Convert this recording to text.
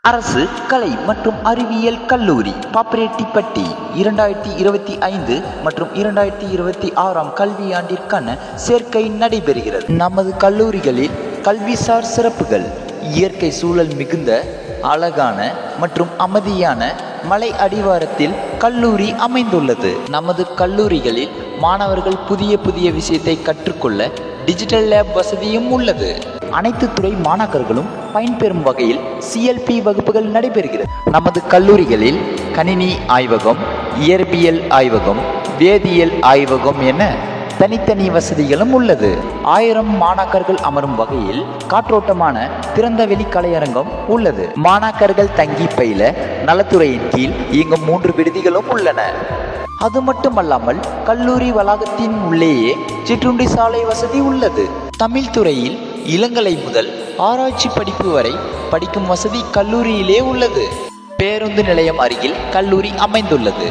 அரசு கலை மற்றும் அறிவியல் கல்லூரி பாப்பிரெட்டிப்பட்டி 2025 மற்றும் 2026 கல்வியாண்டிற்கான சேர்க்கை நடைபெறுகிறது. நமது கல்லூரிகளில் கல்விசார் சிறப்புகள்: இயற்கை சூழல் மிகுந்த அழகான மற்றும் அமைதியான மலை அடிவாரத்தில் கல்லூரி அமைந்துள்ளது. நமது கல்லூரிகளில் மாணவர்கள் புதிய புதிய விஷயத்தை கற்றுக்கொள்ள டிஜிட்டல் லேப் வசதியும் உள்ளது. அனைத்து துறை மாணாக்கர்களும் பயன்பெறும் வகையில் CLP வகுப்புகள் நடைபெறுகிறது. நமது கல்லூரிகளில் கணினி ஆய்வகம், இயற்பியல் ஆய்வகம், வேதியியல் ஆய்வகம் என தனித்தனி வசதிகளும் உள்ளது. 1000 மாணாக்கர்கள் அமரும் வகையில் காற்றோட்டமான திறந்தவெளி கலையரங்கம் உள்ளது. மாணாக்கர்கள் தங்கி பயில நலத்துறையின் கீழ் இயங்கும் 3 விடுதிகளும் உள்ளன. அது மட்டுமல்லாமல் கல்லூரி வளாகத்தின் உள்ளேயே சிற்றுண்டி சாலை வசதி உள்ளது. தமிழ் துறையில் இளங்கலை முதல் ஆராய்ச்சி படிப்பு வரை படிக்கும் வசதி கல்லூரியிலே உள்ளது. பேருந்து நிலையம் அருகில் கல்லூரி அமைந்துள்ளது.